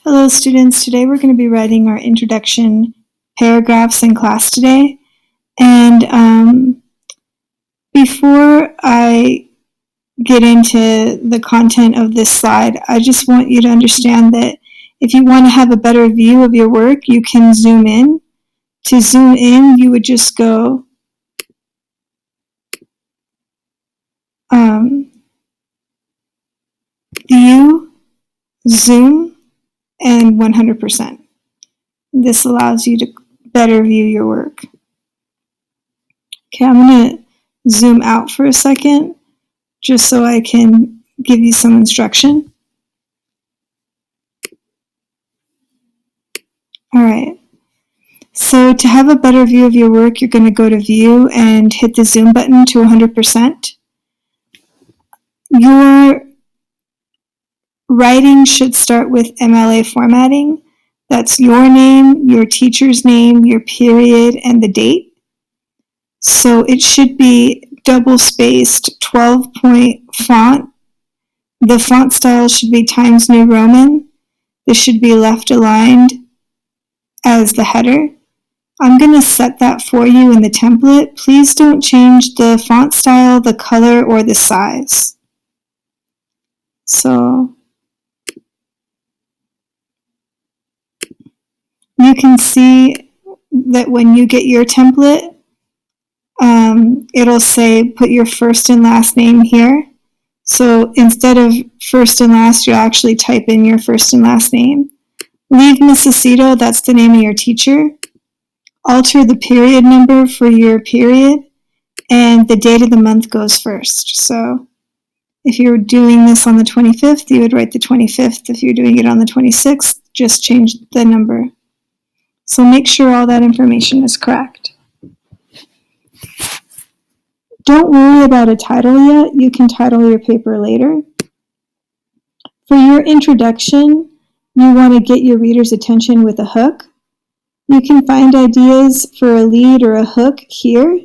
Hello students, today we're going to be writing our introduction paragraphs in class today. And before I get into the content of this slide, I just want you to understand that if you want to have a better view of your work, you can zoom in. To zoom in, you would just go View, Zoom, and 100%. This allows you to better view your work. Okay, I'm going to zoom out for a second just so I can give you some instruction. All right. So to have a better view of your work, you're going to go to View and hit the Zoom button to 100%. Your writing should start with MLA formatting. That's your name, your teacher's name, your period, and the date. So it should be double-spaced 12-point font. The font style should be Times New Roman. This should be left aligned as the header. I'm going to set that for you in the template. Please don't change the font style, the color, or the size. So you can see that when you get your template, it'll say put your first and last name here. So instead of first and last, you'll actually type in your first and last name. Leave Mississito, that's the name of your teacher. Alter the period number for your period, and the date of the month goes first. So if you're doing this on the 25th, you would write the 25th. If you're doing it on the 26th, just change the number. So make sure all that information is correct. Don't worry about a title yet. You can title your paper later. For your introduction, you want to get your reader's attention with a hook. You can find ideas for a lead or a hook here.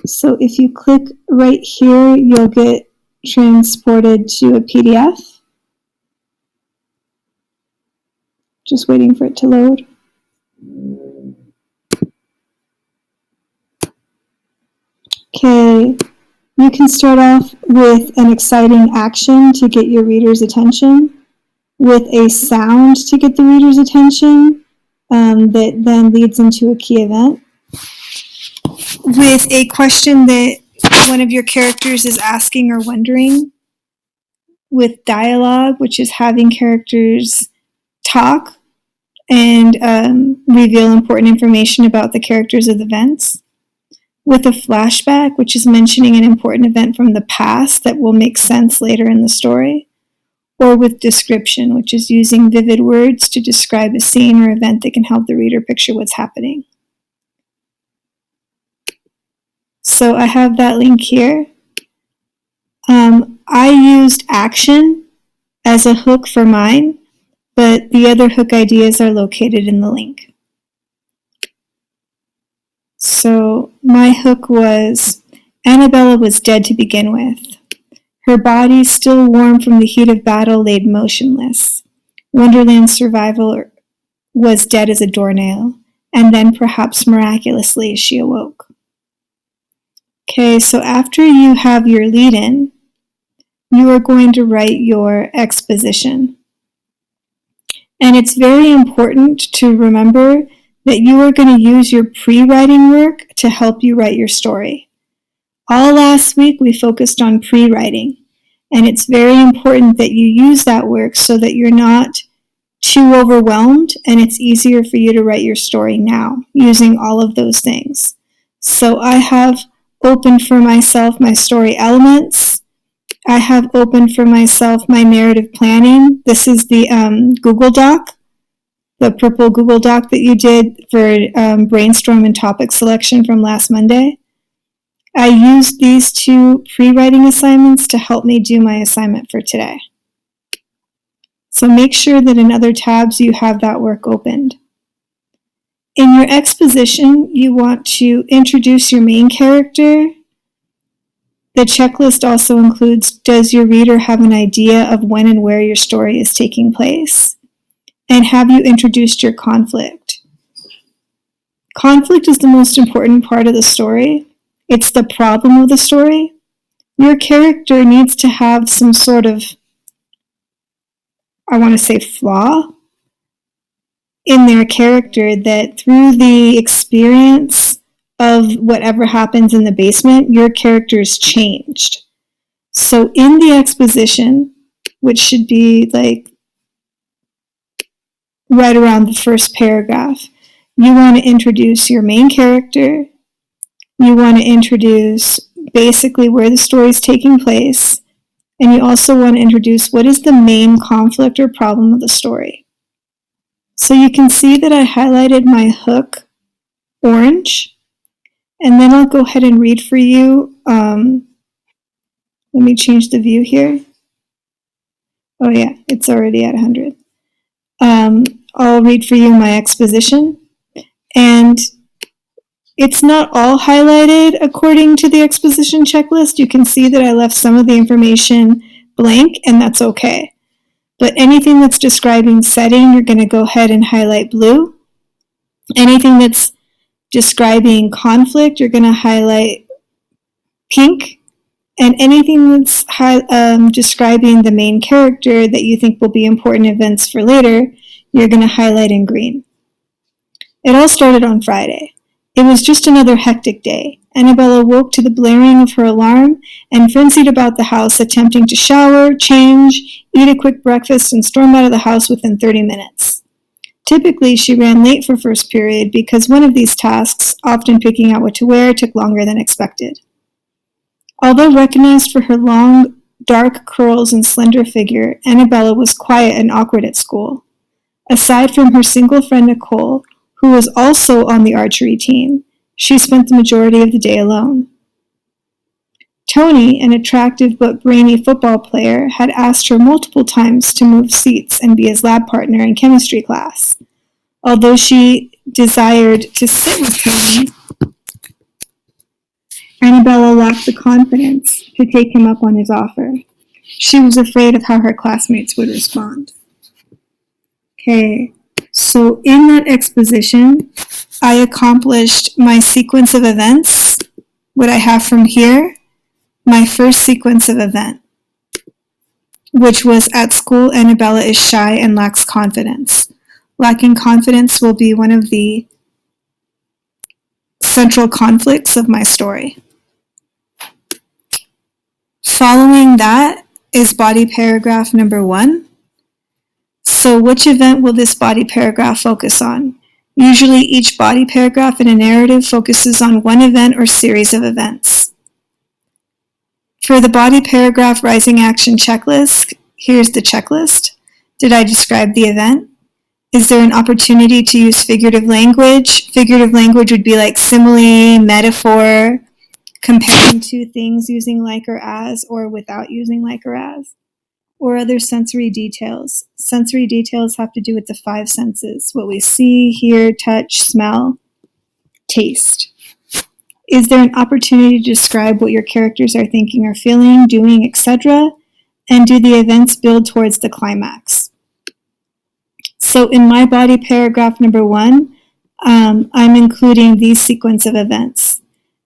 So if you click right here, you'll get transported to a PDF. Just waiting for it to load. Okay, you can start off with an exciting action to get your reader's attention, with a sound to get the reader's attention that then leads into a key event, with a question that one of your characters is asking or wondering, with dialogue, which is having characters talk and reveal important information about the characters of the events, with a flashback, which is mentioning an important event from the past that will make sense later in the story, or with description, which is using vivid words to describe a scene or event that can help the reader picture what's happening. So I have that link here. I used action as a hook for mine, but the other hook ideas are located in the link. So my hook was, Annabella was dead to begin with. Her body, still warm from the heat of battle, laid motionless. Wonderland's survival was dead as a doornail, and then perhaps miraculously she awoke. Okay, so after you have your lead-in, you are going to write your exposition. And it's very important to remember that you are going to use your pre-writing work to help you write your story. All last week we focused on pre-writing, and it's very important that you use that work so that you're not too overwhelmed and it's easier for you to write your story now using all of those things. So I have opened for myself my story elements. I have opened for myself my narrative planning. This is the Google Doc, the purple Google Doc that you did for Brainstorm and topic selection from last Monday. I used these two pre-writing assignments to help me do my assignment for today. So make sure that in other tabs you have that work opened. In your exposition, you want to introduce your main character. The checklist also includes, does your reader have an idea of when and where your story is taking place? And have you introduced your conflict? Conflict is the most important part of the story. It's the problem of the story. Your character needs to have some sort of, I want to say, flaw in their character, that through the experience of whatever happens in the basement, your character is changed. So in the exposition, which should be like right around the first paragraph, you want to introduce your main character. You want to introduce basically where the story is taking place. And you also want to introduce what is the main conflict or problem of the story. So you can see that I highlighted my hook orange. And then I'll go ahead and read for you. Let me change the view here. Oh yeah, it's already at 100. I'll read for you my exposition. And it's not all highlighted according to the exposition checklist. You can see that I left some of the information blank, and that's okay. But anything that's describing setting, you're going to go ahead and highlight blue. Anything that's describing conflict, you're going to highlight pink. And anything that's describing the main character that you think will be important events for later, you're going to highlight in green. It all started on Friday. It was just another hectic day. Annabella woke to the blaring of her alarm and frenzied about the house, attempting to shower, change, eat a quick breakfast, and storm out of the house within 30 minutes. Typically, she ran late for first period because one of these tasks, often picking out what to wear, took longer than expected. Although recognized for her long, dark curls and slender figure, Annabella was quiet and awkward at school. Aside from her single friend Nicole, who was also on the archery team, she spent the majority of the day alone. Tony, an attractive but brainy football player, had asked her multiple times to move seats and be his lab partner in chemistry class. Although she desired to sit with Tony, Annabella lacked the confidence to take him up on his offer. She was afraid of how her classmates would respond. Okay, so in that exposition, I accomplished my sequence of events, what I have from here, my first sequence of event, which was at school, Annabella is shy and lacks confidence. Lacking confidence will be one of the central conflicts of my story. Following that is body paragraph number 1. So which event will this body paragraph focus on? Usually each body paragraph in a narrative focuses on one event or series of events. For the body paragraph rising action checklist, here's the checklist. Did I describe the event? Is there an opportunity to use figurative language? Figurative language would be like simile, metaphor, comparing two things using like or as or without using like or as, or other sensory details. Sensory details have to do with the 5 senses, what we see, hear, touch, smell, taste. Is there an opportunity to describe what your characters are thinking or feeling, doing, etc.? And do the events build towards the climax? So in my body paragraph number 1, I'm including these sequence of events.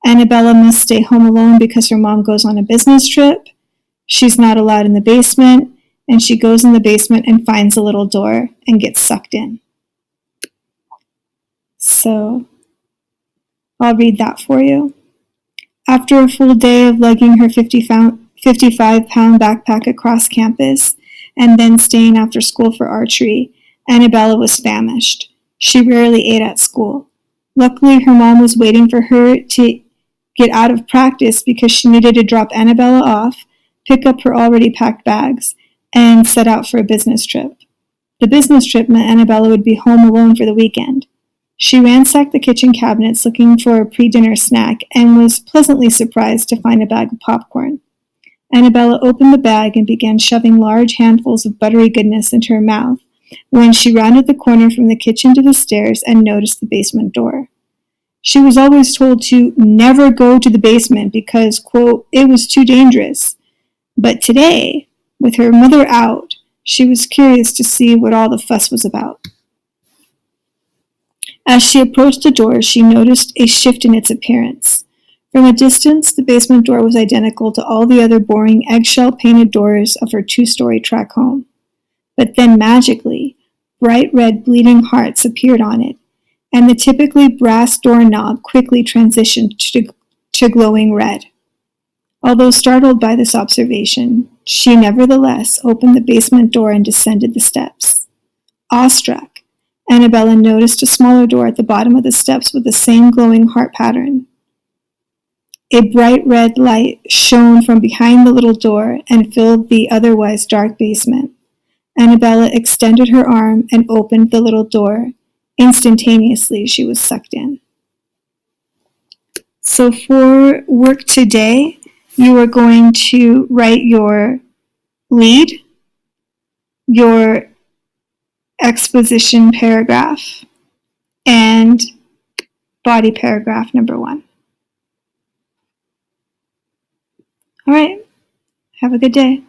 Annabella must stay home alone because her mom goes on a business trip. She's not allowed in the basement, and she goes in the basement and finds a little door and gets sucked in. So I'll read that for you. After a full day of lugging her 55-pound backpack across campus and then staying after school for archery, Annabella was famished. She rarely ate at school. Luckily, her mom was waiting for her to get out of practice because she needed to drop Annabella off, pick up her already packed bags, and set out for a business trip. The business trip meant Annabella would be home alone for the weekend. She ransacked the kitchen cabinets looking for a pre-dinner snack and was pleasantly surprised to find a bag of popcorn. Annabella opened the bag and began shoving large handfuls of buttery goodness into her mouth when she rounded the corner from the kitchen to the stairs and noticed the basement door. She was always told to never go to the basement because, quote, it was too dangerous. But today, with her mother out, She was curious to see what all the fuss was about. As she approached the door, she noticed a shift in its appearance. From a distance, the basement door was identical to all the other boring, eggshell-painted doors of her two-story track home. But then magically, bright red bleeding hearts appeared on it, and the typically brass doorknob quickly transitioned to glowing red. Although startled by this observation, she nevertheless opened the basement door and descended the steps. Awestruck, Annabella noticed a smaller door at the bottom of the steps with the same glowing heart pattern. A bright red light shone from behind the little door and filled the otherwise dark basement. Annabella extended her arm and opened the little door. Instantaneously, she was sucked in. So for work today, you are going to write your lead, your exposition paragraph, and body paragraph number 1. All right, have a good day.